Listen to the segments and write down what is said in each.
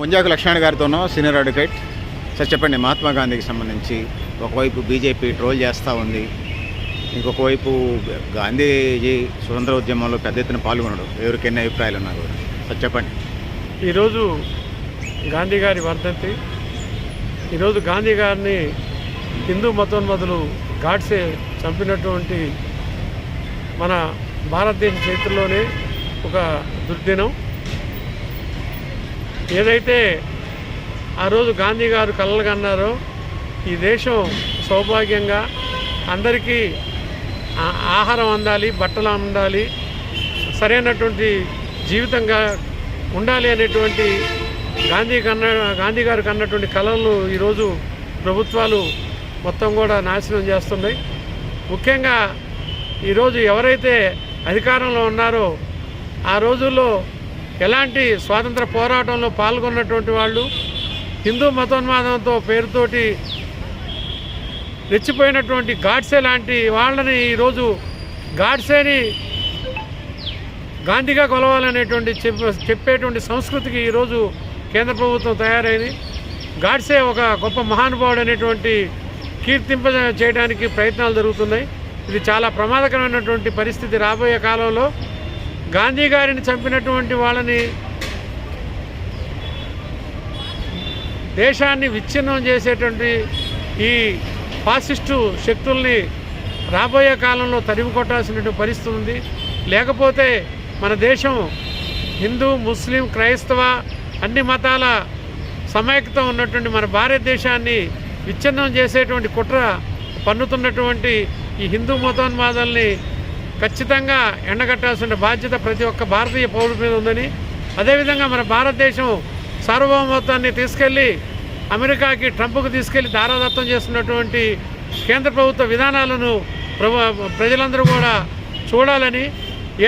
ఉంజాకు Laxman గారితోనో senior advocate. Sir చెప్పండి, మహాత్మా గాంధీకి సంబంధించి ఒకవైపు బీజేపీ ట్రోల్ చేస్తూ ఉంది, ఇంకొక వైపు గాంధీజీ స్వతంత్ర ఉద్యమంలో పెద్ద ఎత్తున పాల్గొనడు, ఎవరికి ఎన్ని అభిప్రాయాలు ఉన్నారు సార్ చెప్పండి. ఈరోజు గాంధీ గారి వర్ధంతి. ఈరోజు గాంధీ గారిని హిందూ మతోన్మదులు గాడ్సే చంపినటువంటి మన భారతదేశ చరిత్రలోనే ఒక దుర్దినం. ఏదైతే ఆ రోజు గాంధీ గారు కలలుగన్నారో ఈ దేశం సౌభాగ్యంగా అందరికీ ఆహారం అందాలి, బట్టలు అందాలి, సరైనటువంటి జీవితంగా ఉండాలి అనేటువంటి గాంధీ గారు కన్నటువంటి కళలు ఈరోజు ప్రభుత్వాలు మొత్తం కూడా నాశనం చేస్తున్నాయి. ముఖ్యంగా ఈరోజు ఎవరైతే అధికారంలో ఉన్నారో ఆ రోజుల్లో ఎలాంటి స్వాతంత్ర పోరాటంలో పాల్గొన్నటువంటి వాళ్ళు హిందూ మతోన్మాదంతో పేరుతోటి రెచ్చిపోయినటువంటి గాడ్సే లాంటి వాళ్ళని ఈరోజు గాడ్సేని గాంధీగా కొలవాలనేటువంటి చెప్పేటువంటి సంస్కృతికి ఈరోజు కేంద్ర ప్రభుత్వం తయారైంది. గాడ్సే ఒక గొప్ప మహానుభావుడు అనేటువంటి కీర్తింప చేయడానికి ప్రయత్నాలు జరుగుతున్నాయి. ఇది చాలా ప్రమాదకరమైనటువంటి పరిస్థితి. రాబోయే కాలంలో గాంధీ గారిని చంపినటువంటి వాళ్ళని, దేశాన్ని విచ్ఛిన్నం చేసేటువంటి ఈ ఫాసిస్టు శక్తుల్ని రాబోయే కాలంలో తరిమి కొట్టాల్సినటువంటి పరిస్థితి ఉంది. లేకపోతే మన దేశం హిందూ, ముస్లిం, క్రైస్తవ అన్ని మతాల సమైక్యత ఉన్నటువంటి మన భారతదేశాన్ని విచ్ఛిన్నం చేసేటువంటి కుట్ర పన్నుతున్నటువంటి ఈ హిందూ మతోన్మాదాల్ని ఖచ్చితంగా ఎండగట్టాల్సిన బాధ్యత ప్రతి ఒక్క భారతీయ పౌరుడి మీద ఉందని, అదేవిధంగా మన భారతదేశం సార్వభౌమత్వాన్ని తీసుకెళ్ళి అమెరికాకి, ట్రంప్కు తీసుకెళ్ళి దారాదత్తం చేస్తున్నటువంటి కేంద్ర ప్రభుత్వ విధానాలను ప్రజలందరూ కూడా చూడాలని,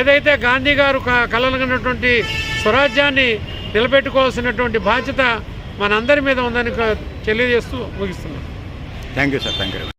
ఏదైతే గాంధీ గారు కలలుగన్నటువంటి స్వరాజ్యాన్ని నిలబెట్టుకోవాల్సినటువంటి బాధ్యత మనందరి మీద ఉందని తెలియజేస్తూ ముగిస్తున్నాం. Thank you sir. Thank you.